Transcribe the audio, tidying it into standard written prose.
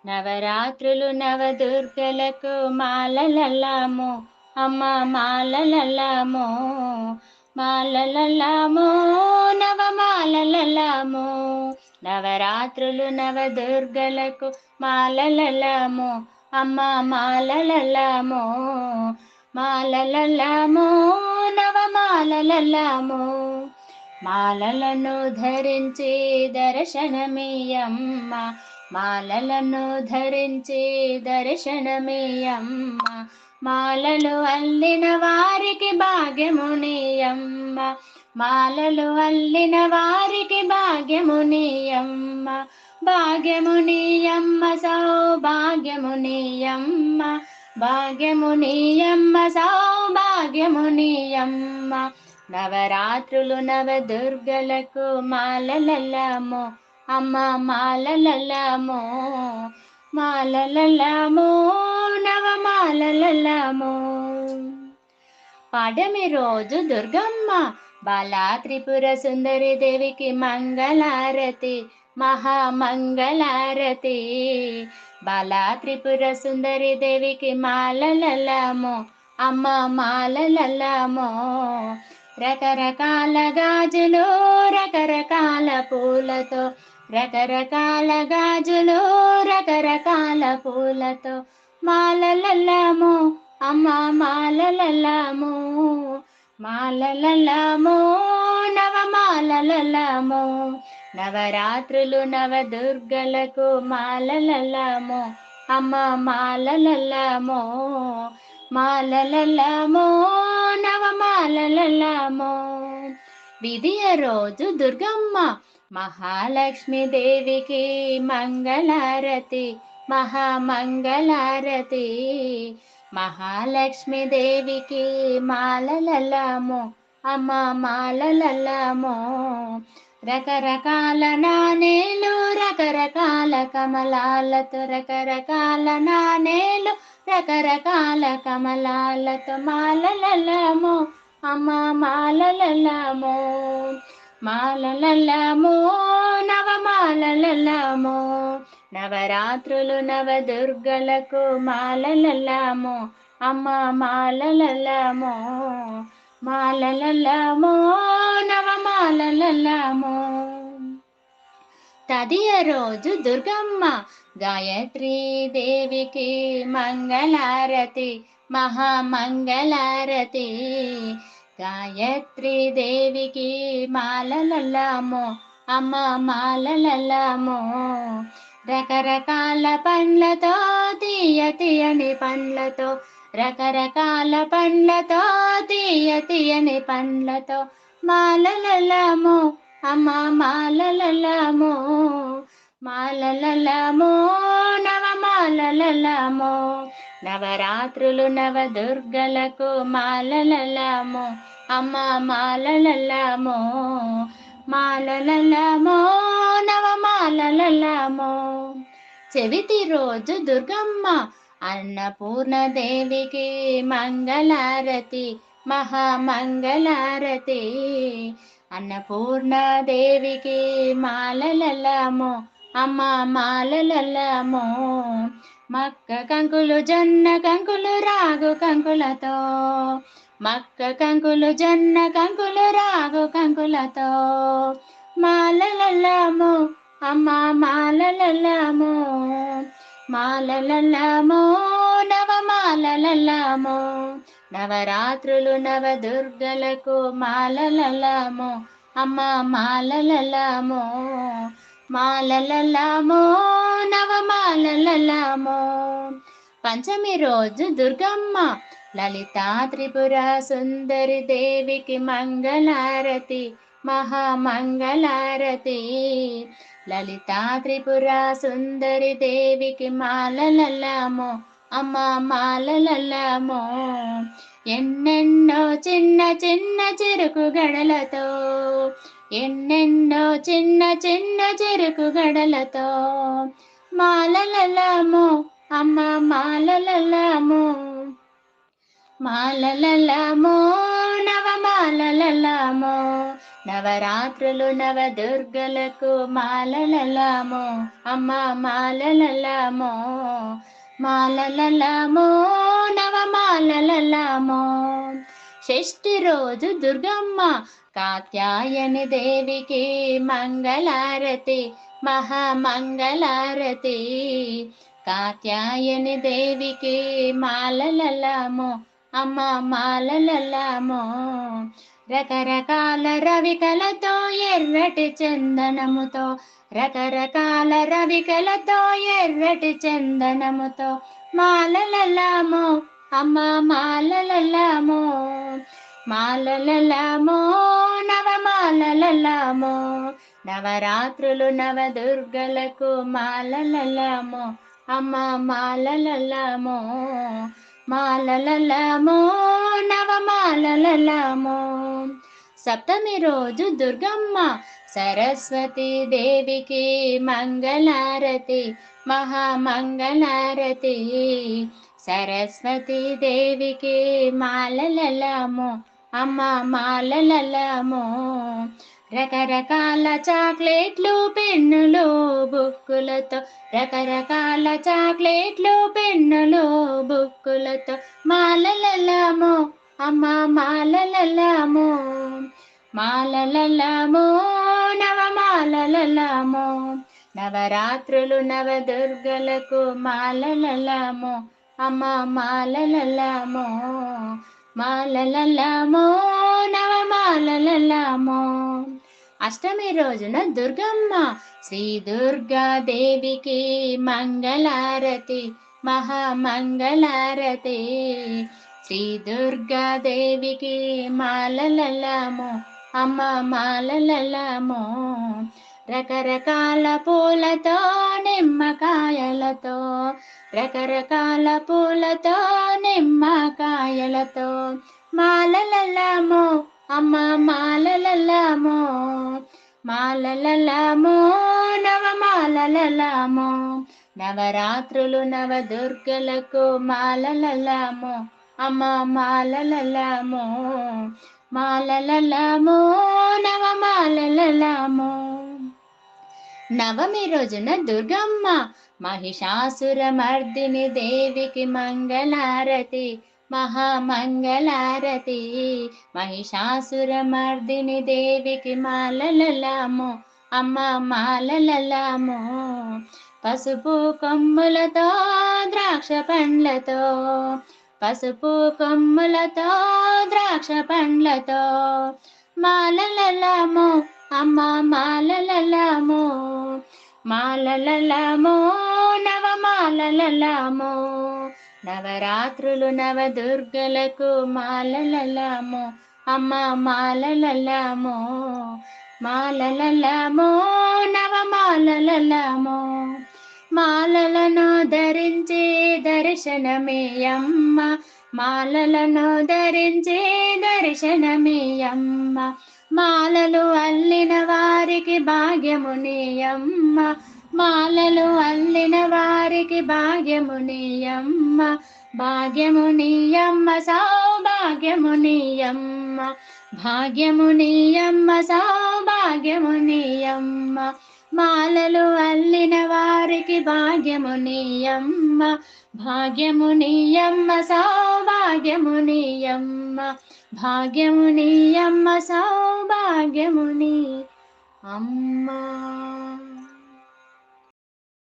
నవరాత్రులు నవదుర్గలకు మాలలల్లము అమ్మ మాలలల్లము మాలలల్లము నవమాలలల్లము నవరాత్రులు నవదుర్గలకు మాలలల్లము అమ్మ మాలలల్లము మాలలల్లము నవమాలలల్లము మాలలను ధరించి దర్శనమీయమ్మ మాలలను ధరించి దర్శనమీయమ్మ మాలలు అల్లిన వారికి భాగ్యమునియమ్మ మాలలు అల్లిన వారికి భాగ్యమునియమ్మ భాగ్యమునియమ్మ సౌభాగ్యమునియమ్మ భాగ్యమునియమ్మ సౌభాగ్యమునియమ్మ నవరాత్రులు నవదుర్గలకు మాలలల్లము అమ్మ మాలలల్లము మాలలల్లము నవమాలలల్లము పాడమి రోజు దుర్గమ్మ బాలా త్రిపుర సుందరి దేవికి మంగళారతి మహామంగళారతి బాలా త్రిపుర సుందరి దేవికి మాలలల్లము అమ్మ మాలలల్లము రకరకాల గాజులు రకరకాల పూలతో రకరకాల గాజులు రకరకాల పూలతో మాలలల్లము అమ్మ మాలలల్లము మాలలల్లము నవమాలలల్లము నవరాత్రులు నవదుర్గలకు మాలలల్లము అమ్మ మాలలల్లము మాలలల్లము నవమాలలల్లము విధియ రోజు దుర్గమ్మ మహాలక్ష్మి దేవికి మంగళారతి మహామంగళారతి మహాలక్ష్మి దేవికి మాలలల్లము అమ్మ మాలలల్లము రకరకాల నాణేలు రకరకాల కమలాలతో రకరకాల నాణేలు రకరకాల కమలాలతో మాలలల్లము అమ్మ మాలలల్లము మాలలల్లము నవమాలలల్లము నవరాత్రులు నవదుర్గలకు మాలలల్లము అమ్మ మాలలల్లము మాలలల్లము నవమాలలల్లము తదియ రోజు దుర్గమ్మ గాయత్రీ దేవికి మంగళారతి మహామంగళారతి గాయత్రీ దేవికి మాలలల్లము అమ్మ మాలలల్లము రకరకాల పండ్లతో తీయ తీయని పండ్లతో రకరకాల పండ్లతో తీయ తీయని పండ్లతో మాలలల్లము అమ్మ మాలలల్లము మాలలల్లము నవమాలలల్లము నవరాత్రులు నవదుర్గలకు మాలలల్లము అమ్మ మాలలల్లము మాలలల్లము నవమాలలల్లము చెవితి రోజు దుర్గమ్మ అన్నపూర్ణదేవికి మంగళారతి మహామంగళారతి అన్నపూర్ణదేవికి మాలలల్లము అమ్మ మాలలల్లము మక్క కంకులు జొన్న కంకులు రాగు కంకులతో మక్క కంకులు జొన్న కంకులు రాగు కంకులతో మాలలల్లము అమ్మ మాలలల్లము మాలలల్లము నవమాలలల్లము నవరాత్రులు నవదుర్గలకు మాలలల్లము అమ్మ మాలలల్లము మాలలల్లము నవమాలలల్లము పంచమి రోజు దుర్గమ్మ లలితా త్రిపుర సుందరి దేవికి మంగళారతి మహామంగళారతి లలితా త్రిపుర సుందరి దేవికి మాలలల్లము అమ్మ మాలలల్లము ఎన్నెన్నో చిన్న చిన్న చెరుకు గడలతో ఎన్నెన్నో చిన్న చిన్న చెరుకు గడలతో మాలలల్లము అమ్మ మాలలల్లము మాలలల్లము నవమాలలల్లము నవరాత్రులు నవదుర్గలకు మాలలలామో అమ్మ మాలలలామో మాలలలామో నవమాలలలామో షష్ఠి రోజు దుర్గమ్మ కాత్యాయని దేవికి మంగళారతి మహామంగళారతి కాత్యాయని దేవికి మాలలలామో అమ్మ మాలలలామో రకరకాల రవికలతో ఎర్రటి చందనముతో రకరకాల రవికలతో ఎర్రటి చందనముతో మాలలలామో అమ్మ మాలలలామో మాలలలామో నవమాలలలామో నవరాత్రులు నవదుర్గలకు మాలలలామో అమ్మ మాలలలామో మాలలలామో నవమాలలలామో సప్తమి రోజు దుర్గమ్మ సరస్వతి దేవికి మంగళారతి మహామంగళారతి సరస్వతి దేవికి మాలలలామో అమ్మ మాలలలామో రకరకాల చాక్లెట్లు పెన్నులు బుక్కులతో రకరకాల చాక్లెట్లు పెన్నులు బుక్కులతో మాలలలామో అమ్మ మాలలలామో మాలలలామో నవమాలలలామో నవరాత్రులు నవదుర్గలకు మాలలలామో అమ్మ మాలలలామో మాలలలామో నవమాలలలామో అష్టమి రోజున దుర్గమ్మ శ్రీ దుర్గాదేవికి మంగళారతి మహామంగళారతి శ్రీ దుర్గాదేవికి మాలలలామో అమ్మ మాలలలామో రకరకాల పూలతో నిమ్మకాయలతో రకరకాల పూలతో నిమ్మకాయలతో మాలలలామో అమ్మ మాలలలామో మాలలలామో నవమాలలలామో నవరాత్రులు నవదుర్గలకు మాలలలామో అమ్మ మాలలలామో మాలలలామో నవమాలలలామో నవమి రోజున దుర్గమ్మ మహిషాసురమర్దిని దేవికి మంగళారతి మహామంగళారతి మహిషాసురమర్దిని దేవికి మాలలలామో అమ్మ మాలలలామో పసుపు కొమ్ములతో ద్రాక్ష పండ్లతో పసుపు కొమ్ములతో ద్రాక్ష పండ్లతో మాలలలామో అమ్మ మాలలలామో మాలలలామో నవమాలలలామో నవరాత్రులు నవదుర్గలకు మాలలలామో అమ్మ మాలలలామో మాలలలామో నవమాలలలామో మాలలను ధరించి దర్శనమేయమ్మ మాలలను ధరించి దర్శనమేయమ్మ మాలలు అల్లిన వారికి భాగ్యమునియమ్మ మాలలు అల్లిన వారికి భాగ్యమునియమ్మ భాగ్యమునియమ్మ సౌభాగ్యమునియమ్మ భాగ్యమునియమ్మ సౌభాగ్యమునియమ్మ మాలలు అల్లిన వారికి భాగ్యమునియమ్మ భాగ్యమునియమ్మ సౌభాగ్యమునియమ్మ భాగ్యమునియమ్మ సౌభాగ్యముని అమ్మా.